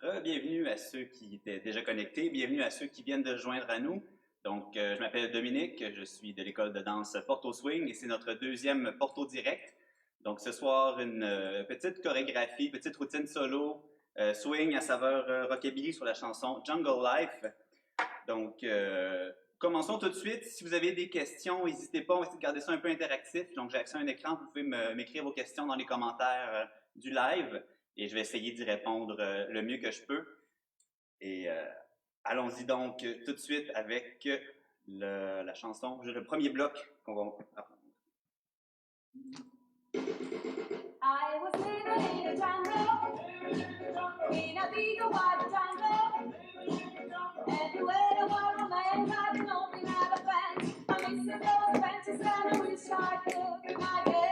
Bienvenue à ceux qui étaient déjà connectés, bienvenue à ceux qui viennent de joindre à nous. Donc, je m'appelle Dominique, je suis de l'école de danse Porto Swing et c'est notre deuxième Porto Direct. Donc, ce soir, une petite chorégraphie, petite routine solo, swing à saveur rockabilly sur la chanson Jungle Life. Donc, commençons tout de suite. Si vous avez des questions, n'hésitez pas, on va essayer de garder ça un peu interactif. Donc, j'ai accès à un écran, vous pouvez m'écrire vos questions dans les commentaires du live. Et je vais essayer d'y répondre le mieux que je peux. Et allons-y donc tout de suite avec la chanson, le premier bloc qu'on va apprendre. I was living in a jungle, in a big white jungle. Everywhere there was a man, I know me not a fence. I'm missing those fences and I wish I could be my guest.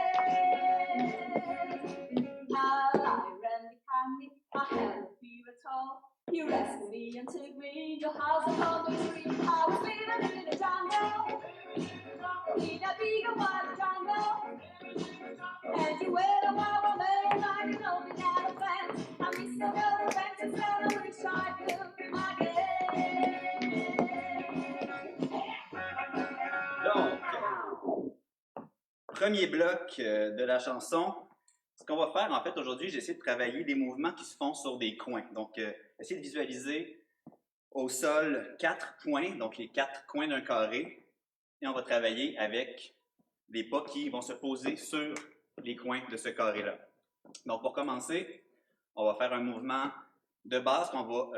A lion ran behind me, I had a fever tall. You rescued me and took me in your house upon the tree. I was living in a jungle, in a big white jungle. Everywhere there was a man, I know me not a fence. I'm missing those fences and I wish I could be my guest. Donc, premier bloc de la chanson. Ce qu'on va faire, en fait, aujourd'hui, j'ai essayé de travailler des mouvements qui se font sur des coins. Donc, essayez de visualiser au sol 4 points, donc les 4 coins d'un carré. Et on va travailler avec les pas qui vont se poser sur les coins de ce carré-là. Donc, pour commencer, on va faire un mouvement de base qu'on va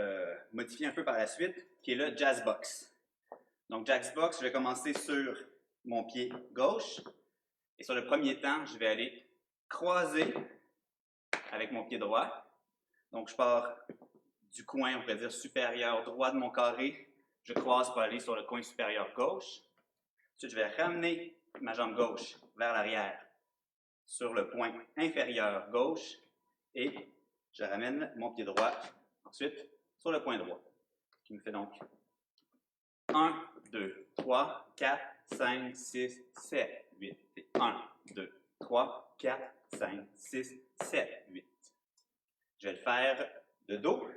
modifier un peu par la suite, qui est le jazz box. Donc, jazz box, je vais commencer sur mon pied gauche. Et sur le premier temps, je vais aller croiser avec mon pied droit. Donc, je pars du coin, on pourrait dire, supérieur droit de mon carré. Je croise pour aller sur le coin supérieur gauche. Ensuite, je vais ramener ma jambe gauche vers l'arrière sur le point inférieur gauche et je ramène mon pied droit ensuite sur le point droit. Qui me fait donc 1, 2, 3, 4, 5, 6, 7, 8. Et 1, 2, 3, 4, 5, 6, 7, 8. Je vais le faire de dos,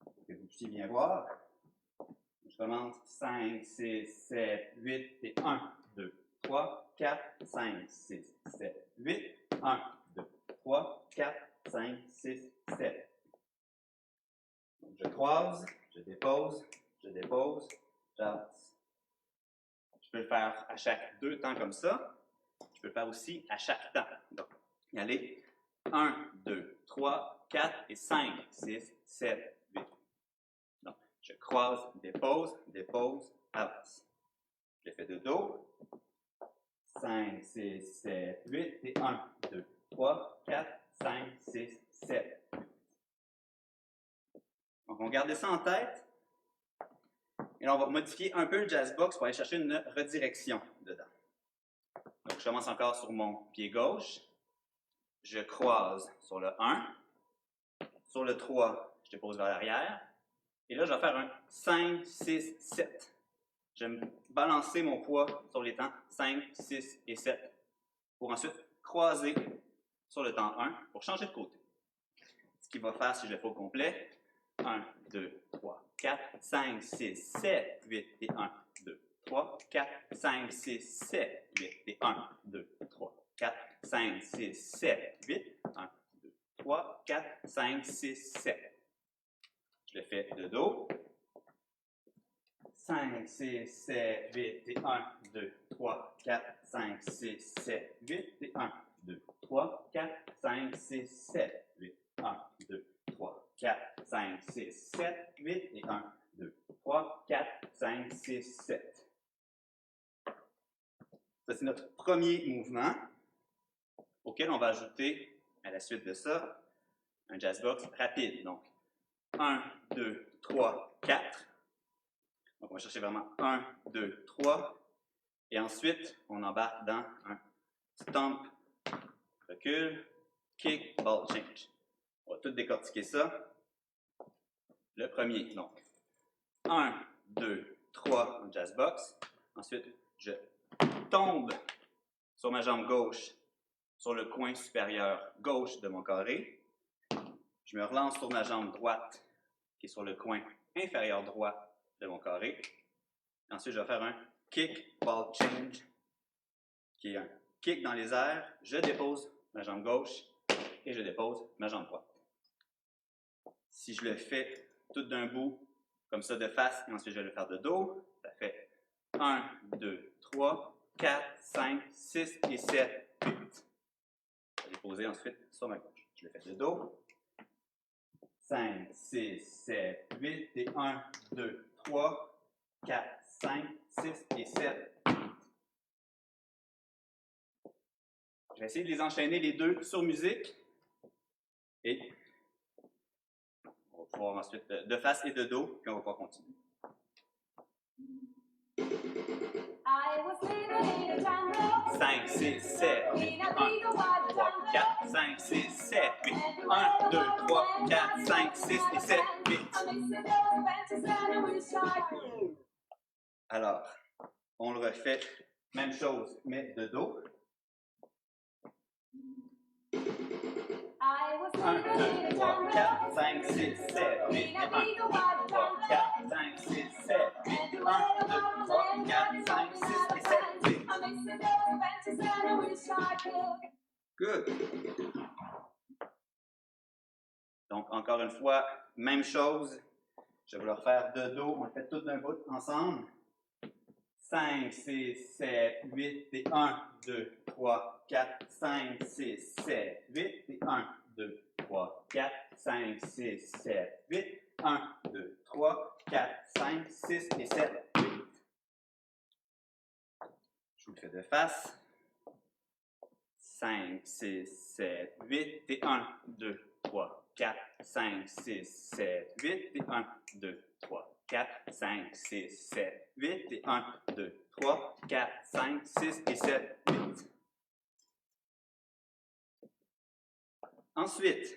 pour que vous puissiez bien voir. Je commence 5, 6, 7, 8 et 1, 2, 3, 4, 5, 6, 7, 8. 1, 2, 3, 4, 5, 6, 7. Donc, je croise, je dépose, j'avance. Je peux le faire à chaque 2 temps comme ça. Je peux le faire aussi à chaque temps. Donc, y aller 1, 2, 3, 4 et 5, 6, 7, 8. Donc, je croise, dépose, avance. Je le fais de dos. 5, 6, 7, 8 et 1, 2, 3, 4, 5, 6, 7, 8. Donc, on va garder ça en tête. Et là, on va modifier un peu le jazz box pour aller chercher une redirection dedans. Donc, je commence encore sur mon pied gauche. Je croise sur le 1. Sur le 3, je dépose vers l'arrière. Et là, je vais faire un 5, 6, 7. Je vais me balancer mon poids sur les temps 5, 6 et 7 pour ensuite croiser sur le temps 1 pour changer de côté. Ce qui va faire, si je le fais au complet, 1, 2, 3, 4, 5, 6, 7, 8 et 1, 2, 3, 4, 5, 6, 7, 8 et 1, 2, 3, 4, 5, 6, 7, 8, 1, 2, 3, 4, 5, 6, 7. Je le fais de dos. 5, 6, 7, 8 et 1, 2, 3, 4, 5, 6, 7, 8 et 1, 2, 3, 4, 5, 6, 7, 8, 1, 2, 3, 4, 5, 6, 7, 8 et 1, 2, 3, 4, 5, 6, 7. Ça, c'est notre premier mouvement auquel on va ajouter à la suite de ça un jazz box rapide. Donc, 1, 2, 3, 4. Donc, on va chercher vraiment 1, 2, 3. Et ensuite, on embarque dans un stomp, recul, kick, ball change. On va tout décortiquer ça. Le premier, donc 1, 2, 3 en jazz box. Ensuite, je tombe sur ma jambe gauche sur le coin supérieur gauche de mon carré. Je me relance sur ma jambe droite qui est sur le coin inférieur droit de mon carré. Ensuite, je vais faire un kick ball change, qui est un kick dans les airs. Je dépose ma jambe gauche et je dépose ma jambe droite. Si je le fais tout d'un bout, comme ça de face, et ensuite je vais le faire de dos, ça fait 1, 2, 3, 4, 5, 6 et 7, 8. Je vais déposer ensuite sur ma gauche. Je le fais de dos. 5, 6, 7, 8 et 1, 2, 3, 4, 5, 6 et 7. Je vais essayer de les enchaîner les deux sur musique. Et on va pouvoir ensuite de face et de dos, puis on va pouvoir continuer. I was living in a jungle. 5, 6, 7, 8, 1, 2, 3, 4, 5, 6, 7, 8. 1, 2, 3, 4, 5, 6 et 7, 8. Alors, on le refait, même chose, mais de dos. 1, 2, 3, 4, 5, 6, 7, 8. 1, 2, 3, 4, 5, 6, 7, 8. 1, 2, 3, 4, 5, 6 et 7, 8. Good. Donc, encore une fois, même chose. Je vais vous le refaire de dos. On le fait tout d'un bout ensemble. 5, 6, 7, 8 et 1, 2, 3, 4, 5, 6, 7, 8 et 1, 2, 3, 4, 5, 6, 7, 8. 1, 2, 3, 4, 5, 6 et 7, 8. Je vous le fais de face. 5, 6, 7, 8 et 1, 2, 3, 4, 5, 6, 7, 8 et 1, 2, 3, 4, 5, 6, 7, 8 et 1, 2, 3, 4, 5, 6 et 7, 8. Ensuite,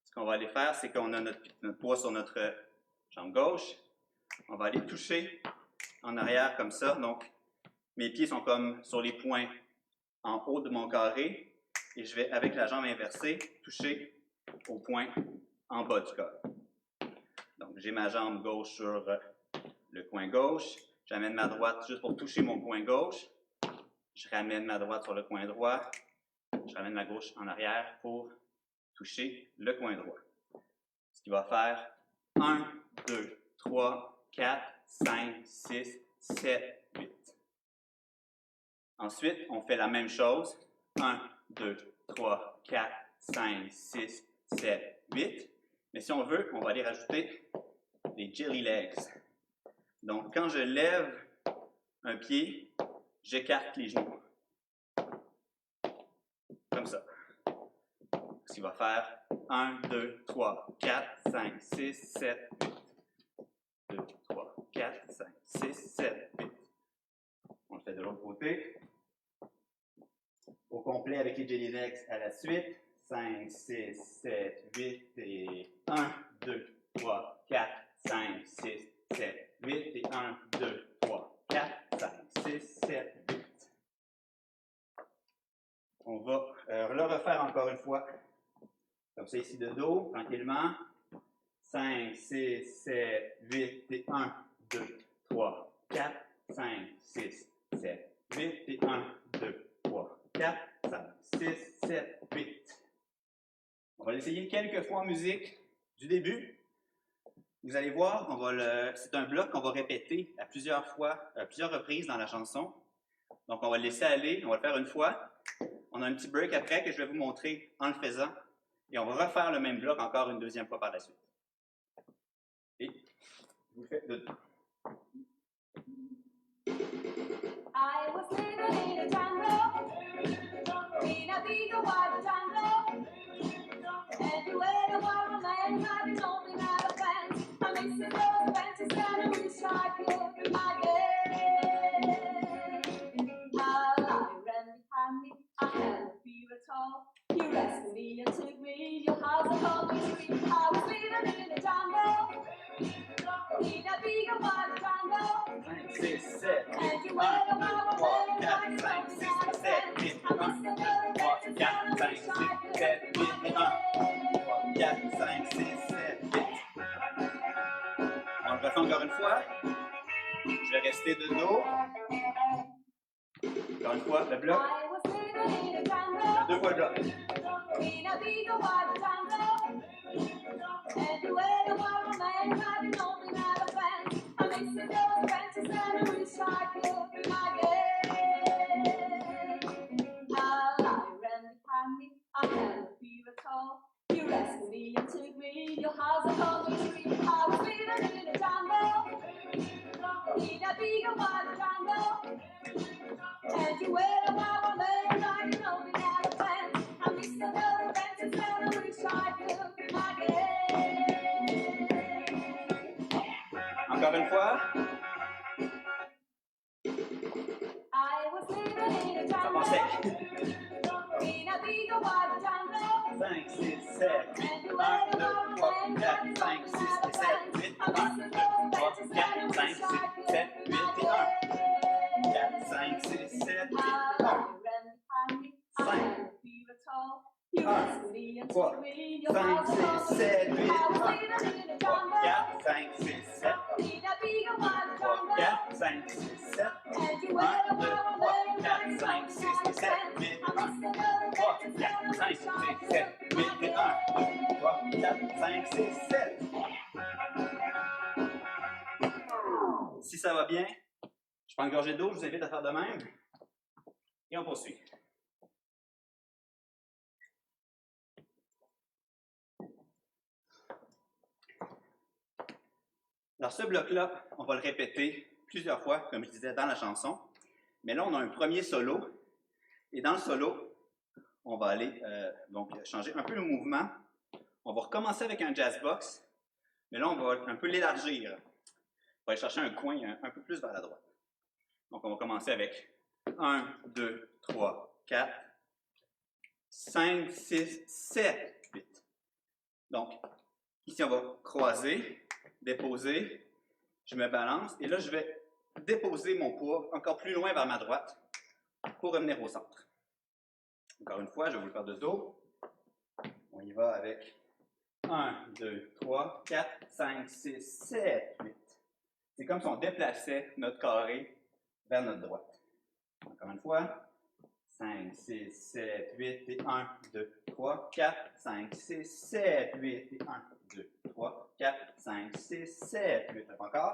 ce qu'on va aller faire, c'est qu'on a notre poids sur notre jambe gauche. On va aller toucher en arrière comme ça. Donc, mes pieds sont comme sur les points en haut de mon carré. Et je vais, avec la jambe inversée, toucher au point en bas du corps. Donc, j'ai ma jambe gauche sur le coin gauche. J'amène ma droite juste pour toucher mon coin gauche. Je ramène ma droite sur le coin droit. Je ramène ma gauche en arrière pour toucher le coin droit. Ce qui va faire 1, 2, 3, 4, 5, 6, 7, 8. Ensuite, on fait la même chose. 1, 2, 3, 4, 5, 6, 7, 8. Mais si on veut, on va aller rajouter les jelly legs. Donc, quand je lève un pied, j'écarte les genoux. Comme ça. Ce qui va faire 1, 2, 3, 4, 5, 6, 7, 8. 2, 3, 4, 5, 6, 7, 8. On le fait de l'autre côté. Au complet avec les jelly legs à la suite. 5, 6, 7, 8 et 1, 2, 3, 4, 5, 6, 7, 8 et 1, 2, 3, 4, 5, 6, 7, 8. On va le refaire encore une fois. Comme ça ici de dos, tranquillement. 5, 6, 7, 8 et 1, 2, 3, 4, 5, 6, 7, 8 et 1, 2, 3, 4, 5, 6, 7, 8. On va l'essayer quelques fois en musique du début. Vous allez voir, c'est un bloc qu'on va répéter à plusieurs fois, à plusieurs reprises dans la chanson. Donc, on va le laisser aller, on va le faire une fois. On a un petit break après que je vais vous montrer en le faisant. Et on va refaire le même bloc encore une deuxième fois par la suite. Et je vous le fais de deux. I was living in a jungle, in a big wide jungle. Everywhere the wild man had jumping out of fence. I'm missing those fences and I wish I could be my How I ran behind me, I had a fear at all. You rescued me and took me in your house and told me to leave. I was living in a jungle, in a big Encore une fois, le bloc. I was living in a jungle. 2 fois le bloc. In a big wide jungle. Everywhere the wild man had no other friends. I miss those friends and I wish I could be again. A lion ran behind me, I had a fever call. You rescued me and took me, your house upon the tree. I was living in a jungle. In a big wide jungle. Everywhere the wild man had no other friends. I miss those friends and I wish I could be again. Encore une fois. I was living in a Ça va jungle. sec. In a big wide jungle. 5, 6, 7, 8, 1, 2, 3, 4, 5, 6, 7, 8, 1, 2, 3, 4, 5, 6, 7, 8 et 1. 4, 5, 6, 7, 8 et 1. 5, 3, 5, 6, 7, 8, 1. 3, 4, 5, 6, 7, 3, 4, 5, 6, 7, 1, 2, 3, 4, 5, 6, 7, 8, 1. 3, 4, 5, 6, 7, 8 et 1. 3, 4, 5, 6, 7. Si ça va bien, je prends une gorgée d'eau, je vous invite à faire de même. Et on poursuit. Alors ce bloc-là, on va le répéter plusieurs fois, comme je disais dans la chanson. Mais là, on a un premier solo. Et dans le solo, on va aller donc changer un peu le mouvement. On va recommencer avec un jazz box. Mais là, on va un peu l'élargir. On va aller chercher un coin un peu plus vers la droite. Donc, on va commencer avec 1, 2, 3, 4, 5, 6, 7, 8. Donc, ici, on va croiser, déposer, je me balance, et là, je vais déposer mon poids encore plus loin vers ma droite pour revenir au centre. Encore une fois, je vais vous le faire de dos. On y va avec 1, 2, 3, 4, 5, 6, 7, 8. C'est comme si on déplaçait notre carré vers notre droite. Encore une fois. 5, 6, 7, 8 et 1, 2, 3, 4, 5, 6, 7, 8 et 1, 2, 3, 4, 5, 6, 7, 8. Encore.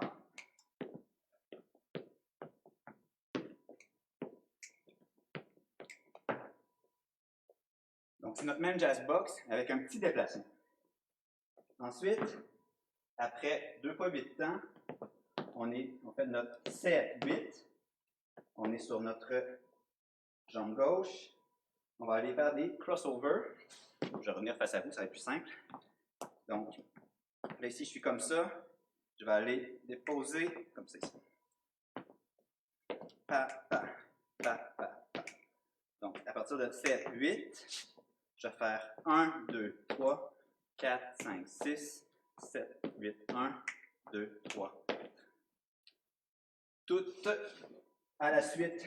Donc, c'est notre même jazz box avec un petit déplacement. Ensuite, après 2 fois 8 temps, on fait notre 7, 8. On est sur notre jambe gauche. On va aller faire des crossovers. Je vais revenir face à vous, ça va être plus simple. Donc, là ici, je suis comme ça. Je vais aller déposer comme ça ici. Pa, pa, pa, pa, pa. Donc, à partir de 7, 8, je vais faire 1, 2, 3, 4, 5, 6, 7, 8, 1, 2, 3, 4. Toutes à la suite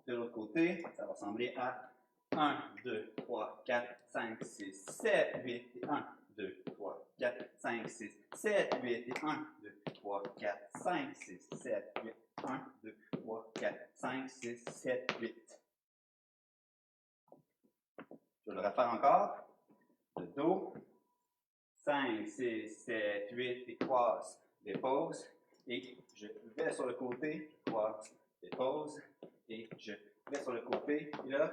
de l'autre côté, ça va ressembler à 1, 2, 3, 4, 5, 6, 7, 8 et 1, 2, 3, 4, 5, 6, 7, 8 et 1, 2, 3, 4, 5, 6, 7, 8, 1, 2, 3, 4, 5, 6, 7, 8. Je vais le refaire encore. Le dos. 5, 6, 7, 8 et croise, dépose. Et je vais sur le côté, croise, dépose. Et je vais sur le côté. Et là,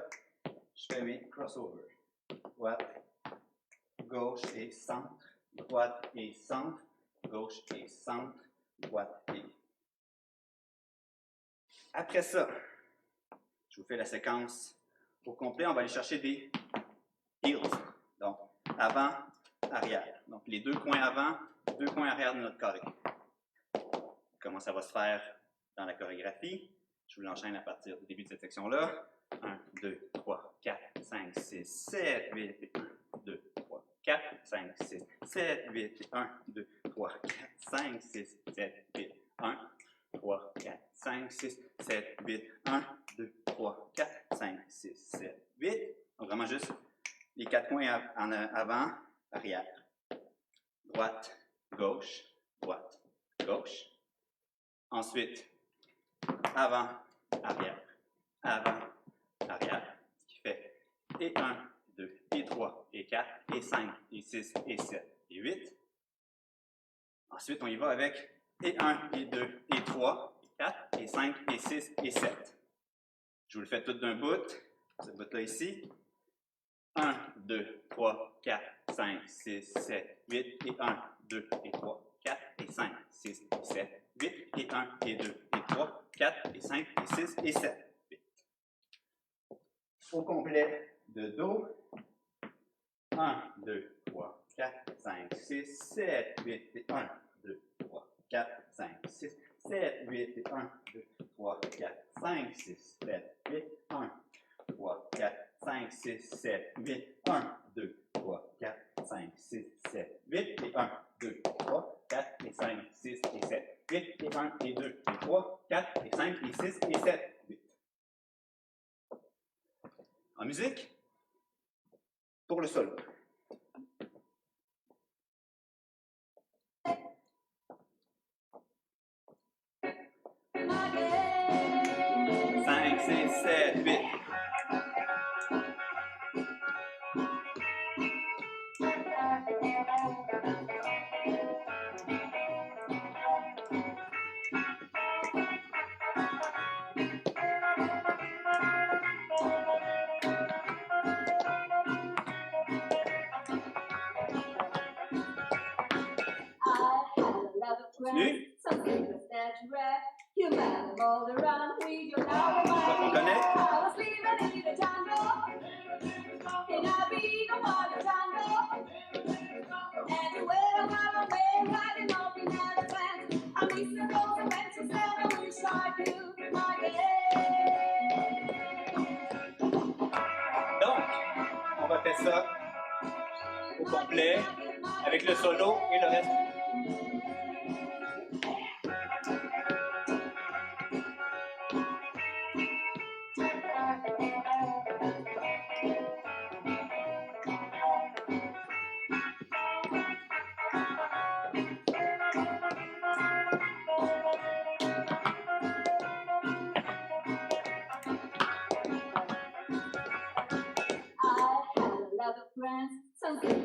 je fais mes crossovers. Droite, gauche et centre. Droite et centre. Gauche et centre. Droite et. Après ça, je vous fais la séquence au complet. On va aller chercher des heels. Donc, avant, arrière. Donc, les 2 coins avant, 2 coins arrière de notre carré. Comment ça va se faire dans la chorégraphie? Je vous l'enchaîne à partir du début de cette section-là. 1, 2, 3, 4, 5, 6, 7, 8, et 1, 2, 3, 4, 5, 6, 7, 8, et 1, 2, 3, 4, 5, 6, 7, 8, 1, 3, 4, 5, 6, 7, 8, 1, 2, 3, 4, 5, 6, 7, 8. Donc, vraiment juste les 4 coins en avant, arrière. Droite, gauche, droite, gauche. Ensuite, avant, arrière, avant, arrière, ce qui fait et 1, 2, et 3, et 4, et 5, et 6, et 7, et 8. Ensuite, on y va avec et 1, et 2, et 3, et 4, et 5, et 6, et 7. Je vous le fais tout d'un bout, ce bout-là ici. 1, 2, 3, 4, 5, 6, 7, 8, et 1, 2, et 3, 4, et 5, 6, et 7, 8, et 1, et 2, et 3, 4, et 5, et 6, et 7, 8. Au complet de Do, 1, 2, 3, 4, 5, 6, 7, 8, et 1, 2, 3, 4, 5, 6, 7, 8, et 1, 2, 3, 4, 5, 6, 7, 8, 1, 3, 4, 5, 6, 7, 8, 1, 2, 3, 4, 5, 6, 7, 8, et 1, 2, 3, 4, et 5, 6, et 7, 8, et 1, et 2, et 3, 4, et 5, et 6, et 7, 8. En musique, pour le solo. Again. 5, 6, 7, 8. Continue. Ça qu'on connaît. Donc, on va faire ça au complet avec le solo et le reste.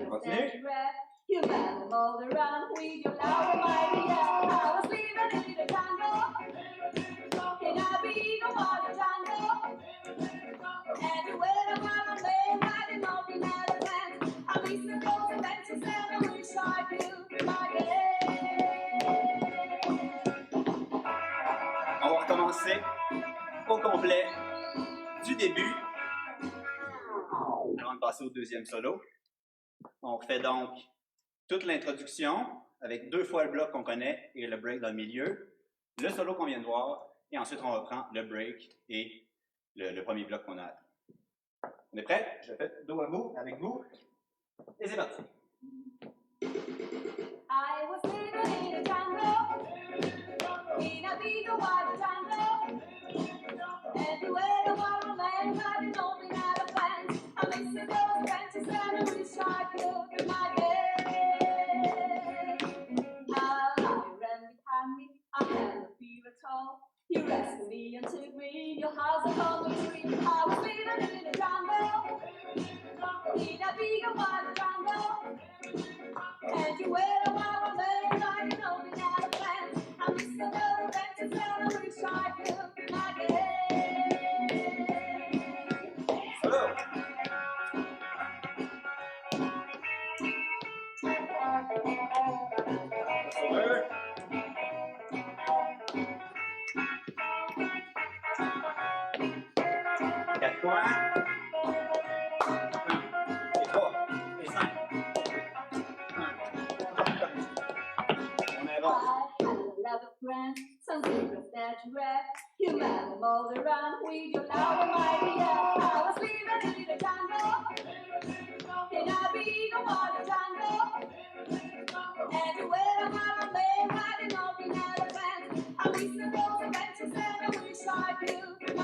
Continue. You better mold around with your love, my dear. I was living in the jungle, in a big water jungle. Everywhere I was lay riding up in elephants. I miss the those adventures and I wish I could again. On va recommencer au complet du début avant de passer au deuxième solo. On refait donc toute l'introduction avec 2 fois le bloc qu'on connaît et le break dans le milieu, le solo qu'on vient de voir, et ensuite on reprend le break et le premier bloc qu'on a. On est prêt? Je fais dos à dos avec vous et c'est parti. I was living in a jungle, in a big white jungle. Everywhere I was lay riding up in elephants. I miss the those adventures and I wish I could again. You ran behind me, I had a fever at all. You rescued me and took me in your house upon the tree. I was living in a jungle, in a big white jungle. And you were a wild man, riding on the elephant. I miss the little adventures and I wish I could again. Solo! Solo! 4 coins. 1, et 3, et 5. 1. On avance. I had a lot of friends, some secrets that you read. You met them all around with your love, my dear. I was living in the jungle, in a big water jungle. Everywhere I was lay riding up in elephants. I miss the those adventures and I wish I could again.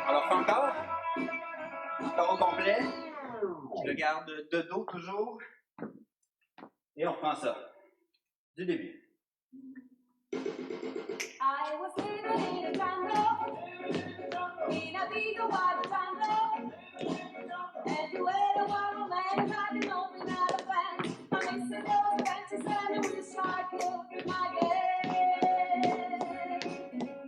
Alors, fais encore. Encore au complet. Je le garde de dos toujours. Et on reprend ça. Du début. I was living in a jungle, in a big wide jungle. Everywhere the wild man had an open elephant. I'm missing those adventures and I wish I could be again.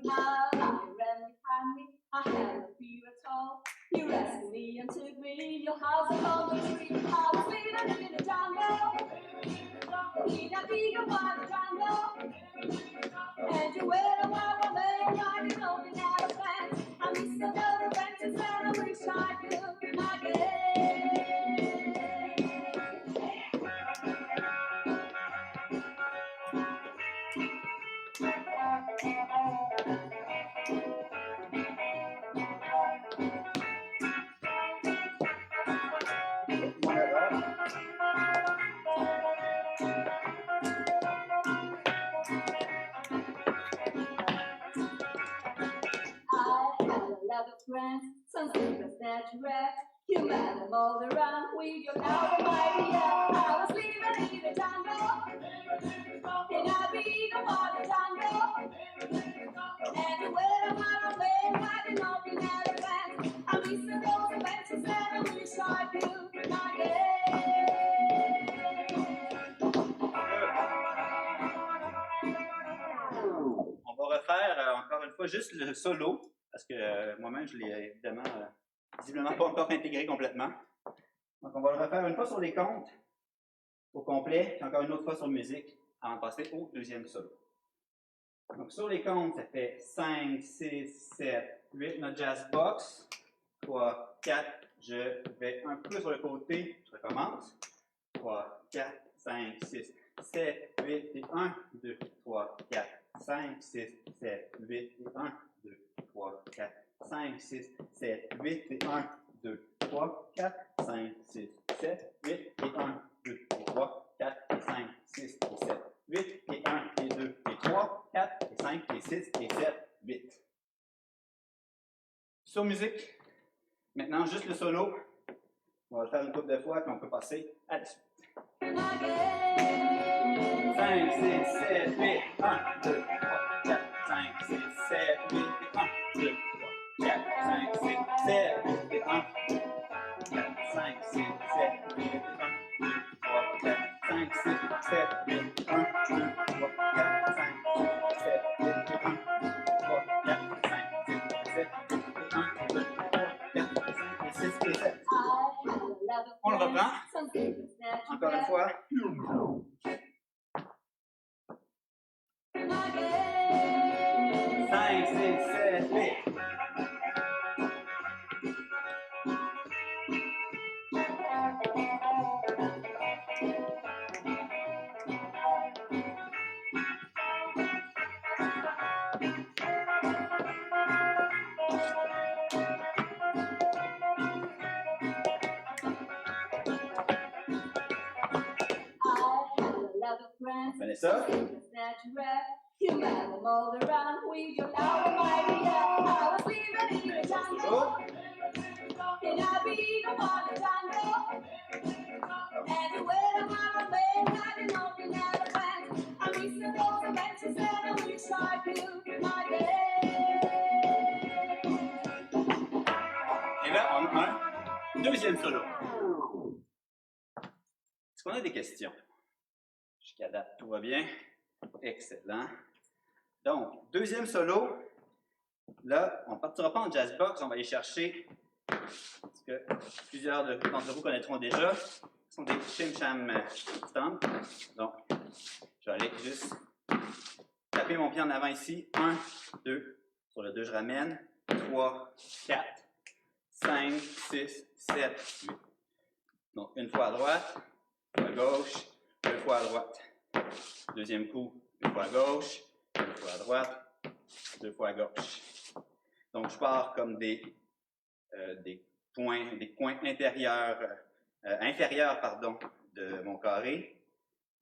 Now you ran behind me, I had no fear at all. You rescued me and took me in your house along the street. I was living in the jungle, in a big wide jungle. Everywhere the wild man had an open elephant. I'm missing those adventures and I wish I could be again. I had a lot of friends, some secrets that you read. You met them all around with your loud and mighty yell. I was living in the jungle, in a big wild jungle. Everywhere the wild man had an open elephant. I'm missing those adventures and I wish I could be again. On va refaire encore une fois juste le solo, parce que moi-même, je l'ai évidemment, visiblement pas encore intégré complètement. Donc, on va le refaire une fois sur les comptes au complet, puis encore une autre fois sur musique, avant de passer au deuxième solo. Donc, sur les comptes, ça fait 5, 6, 7, 8, notre jazz box. 3, 4, je vais un peu sur le côté, je recommence. 3, 4, 5, 6, 7, 8 et 1, 2, 3, 4, 5, 6, 7, 8 et 1, 2, 3, 4, 5, 6, 7, 8 et 1, 2, 3, 4, 5, 6, 7, 8 et 1, 2, 3, 4, 5, 6 et 7, 8 et 1 et 2 et 3, 4 et 5 et 6 et 7, 8. Sur musique, maintenant juste le solo. On va le faire une couple de fois puis on peut passer à la suite. 5, 6, 7, 8, 1, 2, 3, 4, 5, 6, 7, 8 et 1, 2, 3, 4, 5, 6, 7, 8 et 1, 4, 5, 6, 7, 8 et 1, 2, 3, 4, 5, 6, 7, 8, 1, 2, 3, 4, 5, 6, 7, 8 et 1, 3, 4, 5, 6, 7, 8 et 1, 2, 3, 4, 5 et 6 et 7. On le reprend. Encore une fois. 5, 6, 7, 8. Venez ça. You met them all around with your loud and mighty yell. I was living in the jungle, in a big wild jungle. Everywhere the wild man had an open elephant. I'm missing those adventures and I wish I could be again. Et là, on a un deuxième solo. Est-ce qu'on a des questions? Jusqu'à date, tout va bien. Excellent. Donc, deuxième solo. Là, on ne partira pas en jazz box, on va aller chercher ce que plusieurs d'entre vous connaîtront déjà. Ce sont des chim-cham stomp. Donc, je vais aller juste taper mon pied en avant ici. 1, 2. Sur le 2, je ramène. 3, 4, 5, 6, 7, 8. Donc, une fois à droite, une fois à gauche, deux fois à droite. Deuxième coup, une fois à gauche, une fois à droite, deux fois à gauche. Donc, je pars comme des coins inférieurs de mon carré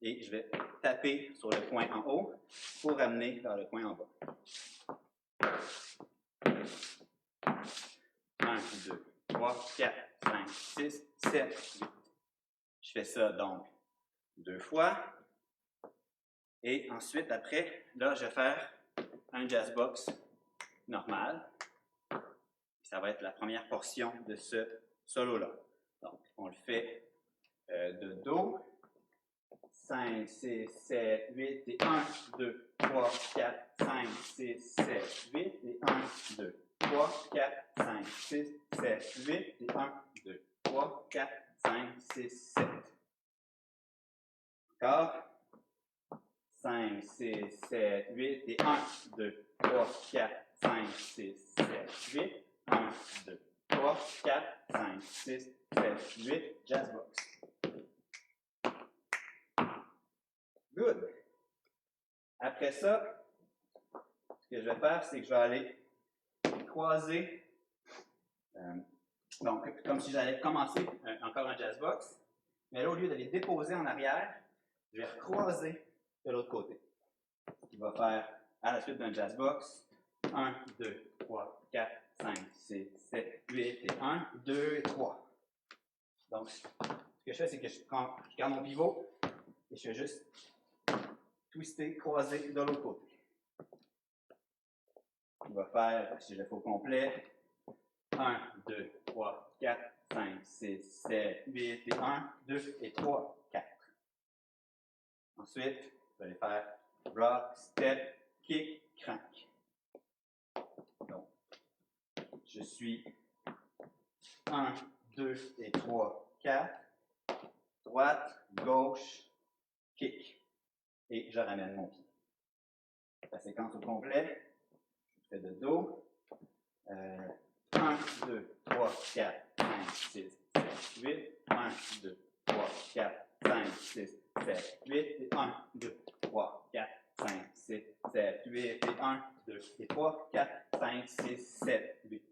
et je vais taper sur le coin en haut pour ramener vers le coin en bas. 1, 2, 3, 4, 5, 6, 7, 8. Je fais ça donc 2 fois. Et ensuite, après, là, je vais faire un jazz box normal. Ça va être la première portion de ce solo-là. Donc, on le fait de Do. 5, 6, 7, 8 et 1, 2, 3, 4, 5, 6, 7, 8 et 1, 2, 3, 4, 5, 6, 7, 8 et 1, 2, 3, 4, 5, 6, 7. Encore. 5, 6, 7, 8 et 1, 2, 3, 4, 5, 6, 7, 8, 1, 2, 3, 4, 5, 6, 7, 8, jazz box. Good. Après ça, ce que je vais faire, c'est que je vais aller croiser, donc comme si j'allais commencer encore un jazz box, mais là, au lieu de les déposer en arrière, je vais recroiser de l'autre côté. Ce qui va faire à la suite d'un jazz box, 1, 2, 3, 4, 5, 6, 7, 8 et 1, 2 et 3. Donc, ce que je fais, c'est que je garde mon pivot et je fais juste twister, croiser de l'autre côté. On va faire, si je le fais au complet, 1, 2, 3, 4, 5, 6, 7, 8 et 1, 2 et 3, 4. Ensuite, je vais aller faire rock, step, kick, crank. Donc, je suis 1, 2 et 3, 4. Droite, gauche, kick. Et je ramène mon pied. La séquence au complet, je fais de Do. 1, 2, 3, 4, 5, 6, 7, 8. 1, 2, 3, 4, 5, 6, 7, 8. Et 1, 2, 3, 4, 5, 6, 7, 8. Et 1, 2, et 3, 4, 5, 6, 7, 8.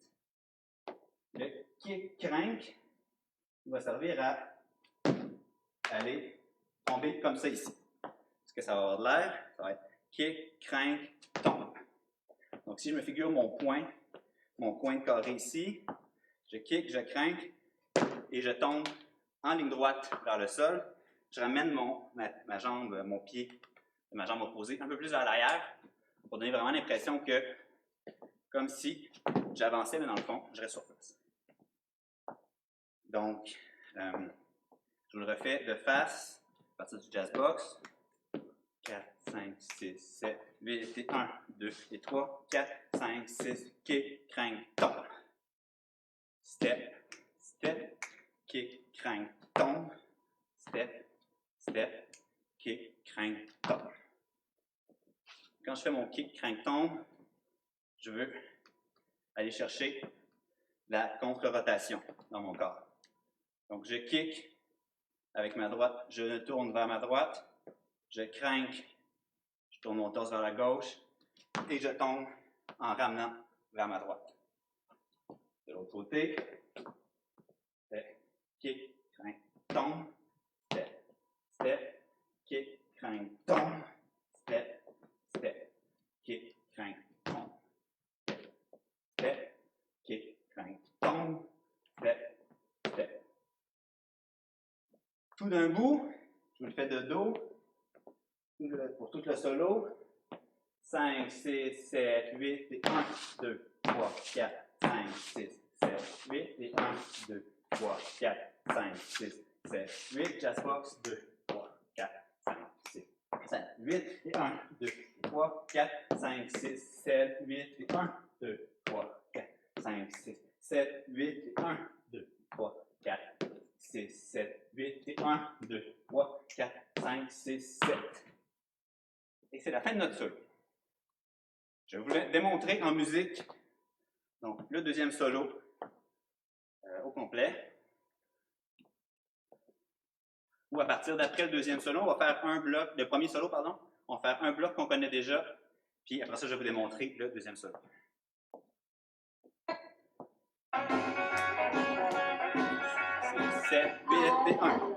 Le kick crank va servir à aller tomber comme ça ici. Est-ce que ça va avoir de l'air? Ça va être kick, crank, tombe. Donc, si je me figure mon coin de carré ici, je kick, je crank et je tombe en ligne droite vers le sol. Je ramène ma jambe, mon pied, ma jambe opposée un peu plus vers l'arrière pour donner vraiment l'impression que, comme si j'avançais, mais dans le fond, je reste sur place. Donc, je le refais de face, à partir du jazz box. 4, 5, 6, 7, 8 et 1, 2 et 3, 4, 5, 6, kick, crank, tombe. Step, step, kick, crank, tombe. Step, step, kick, crank, tombe. Quand je fais mon kick, crank, tombe, je veux aller chercher la contre-rotation dans mon corps. Donc, je kick avec ma droite, je me tourne vers ma droite, je crank, je tourne mon torse vers la gauche et je tombe en ramenant vers ma droite. De l'autre côté, step, kick, crank, tombe, step, step, kick, crank, tombe, step, step, kick, crank, tombe, step, step, kick, crank, tombe, step, step. Tout d'un bout, je vous le fais de dos pour tout le solo. 5, 6, 7, 8 et 1, 2, 3, 4, 5, 6, 7, 8 et 1, 2, 3, 4, 5, 6, 7, 8. Jazz box, 2, 3, 4, 5, 6, 7, 8 et 1, 2, 3, 4, 5, 6, 7, 8 et 1, 2, 3, 4, 5, 6, 7, 8 et 1, 2, 3, 4, 6, 7, 8 et 1, 2, 3, 4, 5, 6, 7. Et c'est la fin de notre solo. Je vais vous démontrer en musique donc, le deuxième solo au complet. Ou à partir d'après le deuxième solo, on va faire un bloc, le premier solo, pardon, on va faire un bloc qu'on connaît déjà, puis après ça, je vais vous démontrer le deuxième solo. 7, 8 et 1.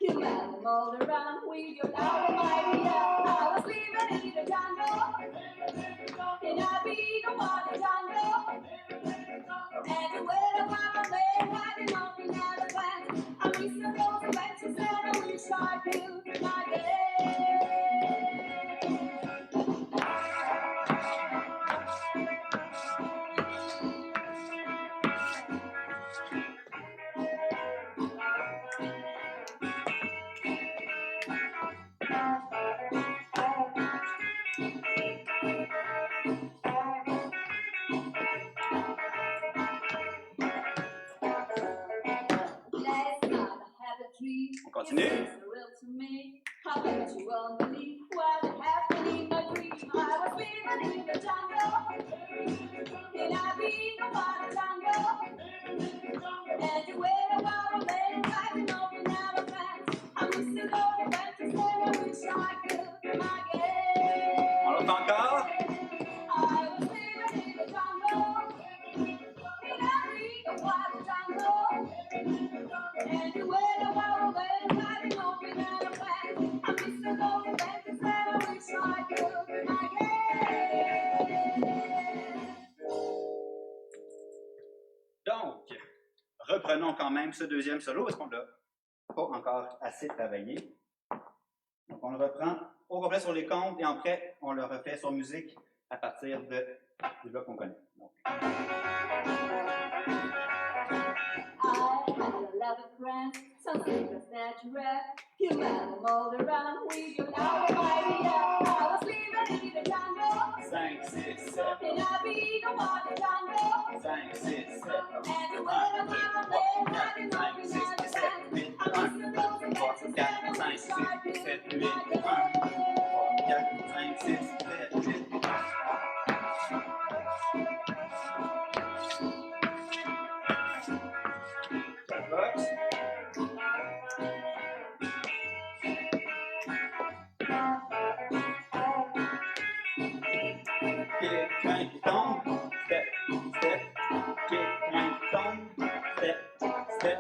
You let them all around with your love, my dear. I was living in the jungle, in a big wild jungle. Everywhere I went, hiding on the elephant. I miss the rose adventures that I wish I could again. Last night I had a dream. On continue. It seems surreal to me. How could you won't believe what happened in my dream? I was living in the jungle. In a big wild jungle. And you were about a man climbing up an elephant. I miss the Lord adventures and I wish I could again. On le fait encore. I was living in the jungle. In a big wild jungle. And you were about a man climbing up an elephant. I miss the Lord adventures and I wish I could again. Donc, reprenons quand même ce deuxième solo parce qu'on l'a pas encore assez travaillé. Donc, on le reprend au complet sur les comptes et après, on le refait sur musique à partir du bloc qu'on connaît. Donc, I had a lot of friends, some secrets that you read. You met them all around with your now idea. I was living in the jungle, 5, 6, 7, in a big wild jungle. 5, 6, 7, And you were about a man hiding up in the sand. 8, I miss the those 1, 2, adventures 3, and I 4, wish 5, I 6, 7, could 8, 1, 2, 3, 4, 5, 6, 7, 8. Ça boxe. Kick, crank, tombe, step, step, kick, crank, tombe, step, step,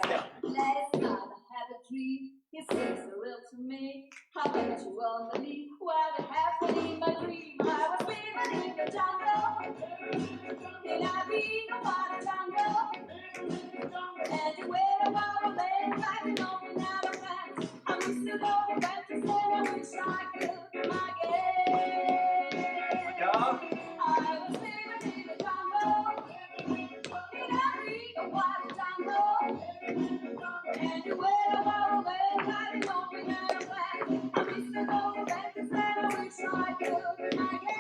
step. Last night I had a dream, it seems surreal to me. How could you won't believe what happened in my dream? I was living in the jungle, in a big wild jungle. And you were about a man climbing up an elephant. I miss the Lord adventures and I wish I could again. Encore. I was living in the jungle, in a big wild jungle. And you were about a man climbing up an elephant. I miss the Lord adventures and I wish I could again.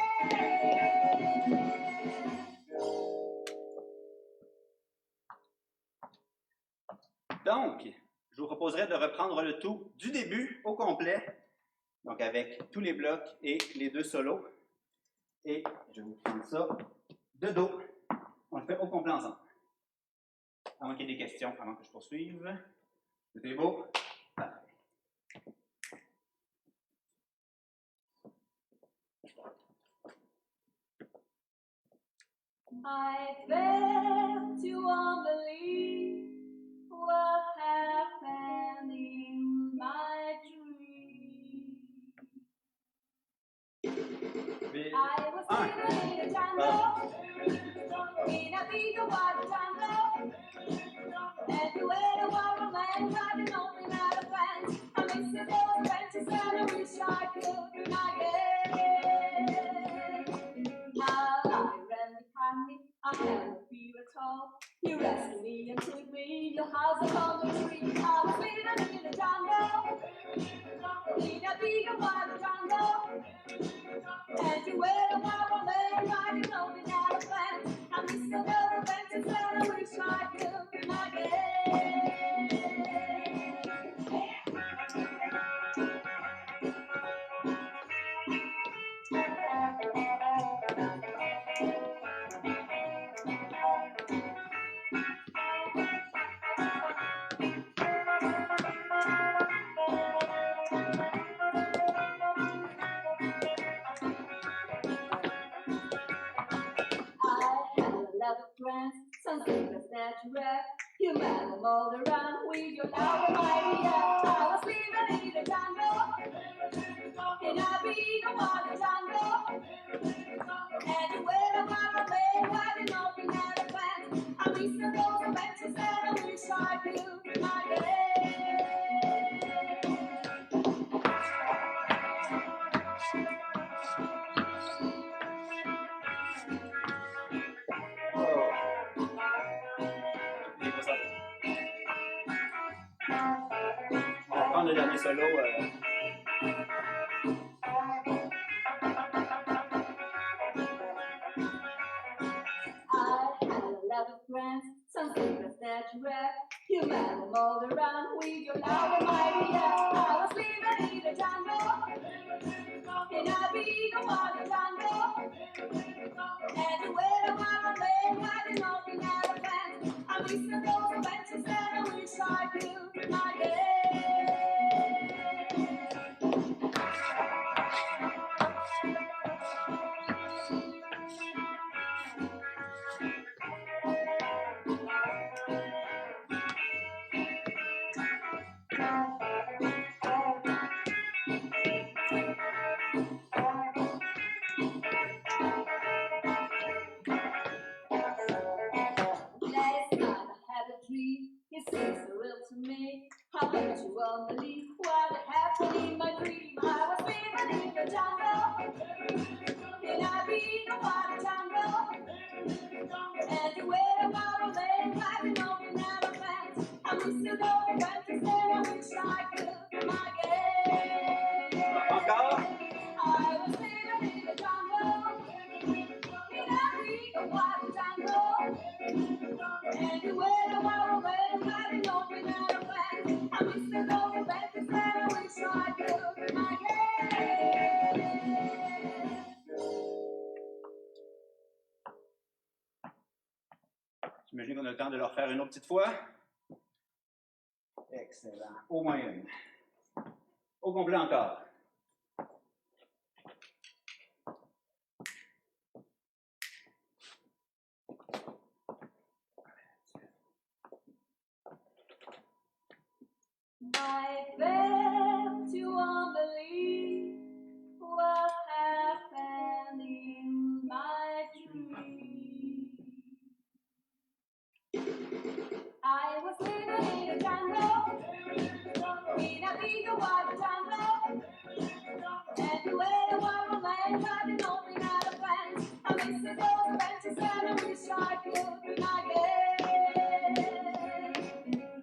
Donc, je vous proposerais de reprendre le tout du début au complet, donc avec tous les blocs et les deux solos. Et je vais vous prendre ça de dos. On le fait au complet ensemble. À moins qu'il y ait des questions avant que je poursuive. C'était beau? Parfait. I bet you won't believe what happened in my dream. I was living in a jungle, in a big wild jungle. And you were a wild man riding up in elephants. I miss the those adventures and I wish I could again. Now I ran behind me, I had no fear at all. You rescued me and took me in your house along the tree. I was living in the jungle, in a big wild jungle. And you were a wild man riding up in elephants. I miss the those adventures and I wish I could again. I had a lot of friends, some secrets that you read. You met them all around with your now idea. I was living in the jungle, in a big wild jungle. And you were a wild man riding up in elephants. I miss the those adventures and I wish I could again. On va prendre le dernier solo. mulled around with your loud mighty yell. I was living in the jungle, in a big wild jungle. And where the wild man riding off in elephants, I miss those adventures that I wish I could again. Last night I had a dream, it seems surreal to me. I bet you won't believe what happened in my dream. I was living in the jungle, in a big wild jungle. And where the wild man riding off in elephants, I miss the old adventures and I wish I could again. Encore. I was living in the jungle, in a big wild jungle. And where the wild man riding off in elephants, I miss the old adventures and I wish I could again. J'imagine qu'on a le temps de le refaire une autre petite fois. Excellent. Au moins une. Au complet encore. I bet you won't believe what happened in my dream. I was living in a jungle, in a big wild jungle. And where the wild man riding off in elephants, I miss those adventures and I wish I could again.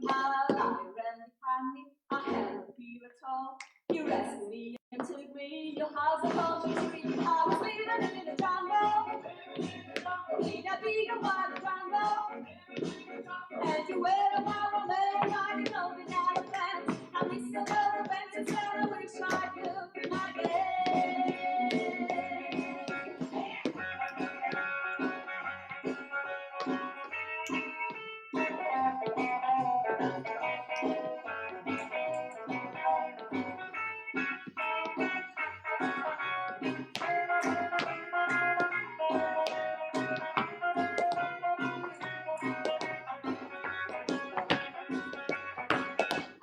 How I ran behind me, I had a fever tall. You rescued me and took me your house upon the tree. I was living in the jungle, in a big wild jungle. And you were the wild man riding off in elephants. I miss those adventures and I wish I could again.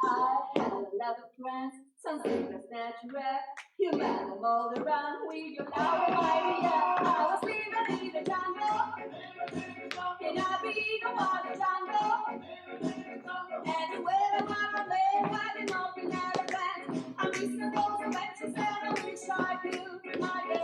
I had a lot of friends, some secrets that you read. You met them all around with your loud mighty yell. I was living in the jungle, in a big wild jungle. And where the wild man riding off in elephants, I miss those adventures and I wish I could again.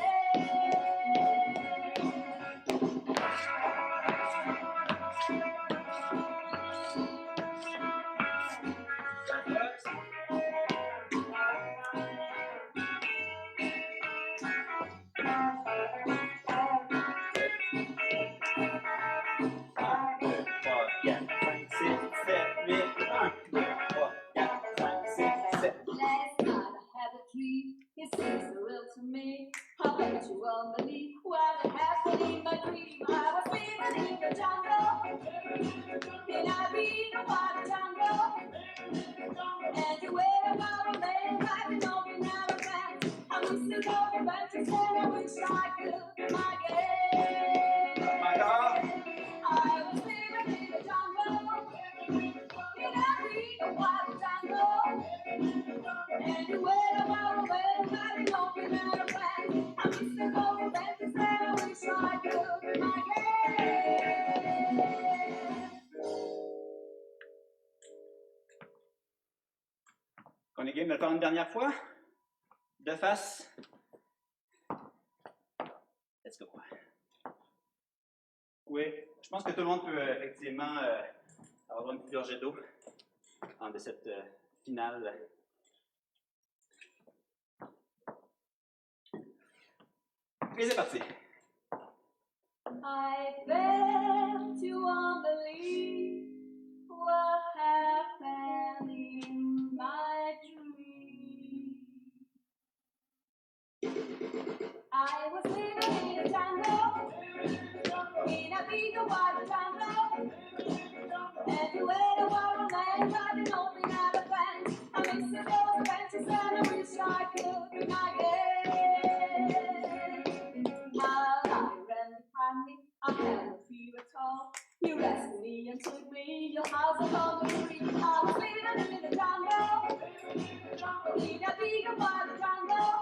Last night I had a dream, it seems surreal to me. I bet you won't believe what happened in my dream. I was living in the jungle, in a big wild jungle. And where the wild man riding off in elephants, I miss the old adventures and I wish I could again. I was living in the jungle, in a big wild jungle. And where the wild man riding off in elephants, I miss the old adventures and I wish I could again. On est game de le faire une dernière fois? De face? Let's go. Oui, je pense que tout le monde peut effectivement avoir une petite gorgée d'eau en de cette finale. Et c'est parti. I bet you won't believe what happened I was living in a jungle, in a big wild jungle. Everywhere the wild land, riding open elephants. I miss those adventures and I wish I could be again. How I ran behind me, I had no fear at all. You rescued me and took me, your house was on the tree. I was living in the jungle, in a big wild jungle.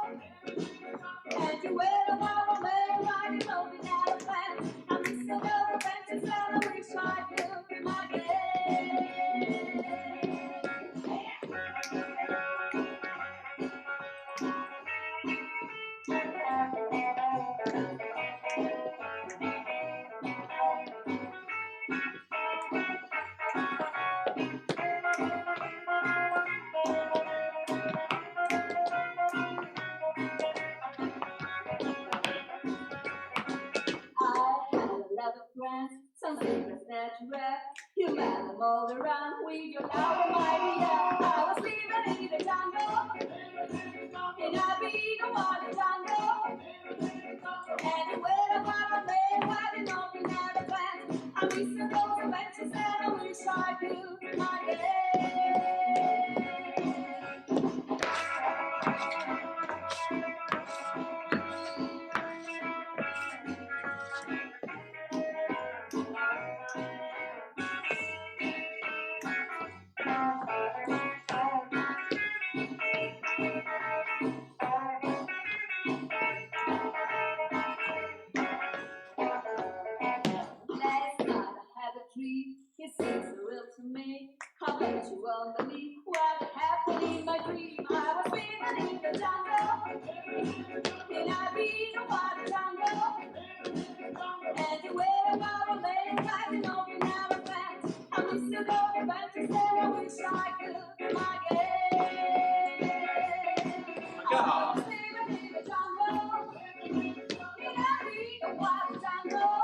Everywhere the wild land, riding open elephants. I miss those adventures and I wish I could be again. I had a lot of friends, some secrets that you read. You met them all around with your loud and mighty yell. I was living in the jungle, in a big wild jungle. Anywhere the wild man riding up in elephants. I miss those adventures and I wish I could be again. Last night I had a dream, it seems surreal to me. I bet you won't believe what happened in my dream. I was living in the jungle, in a big wild jungle. Anywhere the wild man riding up in elephants. I miss the dog adventures and I wish I could be again. I was living in the jungle, in a big wild jungle.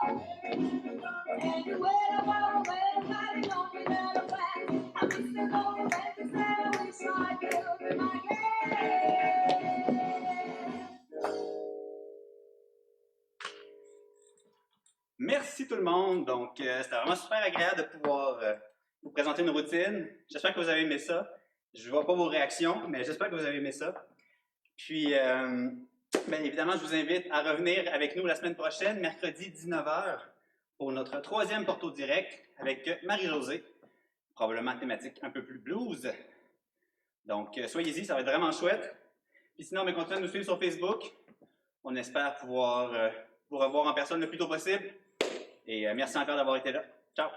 Everywhere the wild man riding up in elephants. I miss the dog adventures and I wish I could be again. Merci tout le monde. Donc, c'était vraiment super agréable de pouvoir vous présenter une routine. J'espère que vous avez aimé ça. Je ne vois pas vos réactions, mais j'espère que vous avez aimé ça. Puis, bien évidemment, je vous invite à revenir avec nous la semaine prochaine, mercredi 19h, pour notre troisième Porto Direct avec Marie-Josée. Probablement thématique un peu plus blues. Donc, soyez-y, ça va être vraiment chouette. Puis sinon, on continue à nous suivre sur Facebook. On espère pouvoir vous revoir en personne le plus tôt possible. Et merci encore d'avoir été là. Ciao!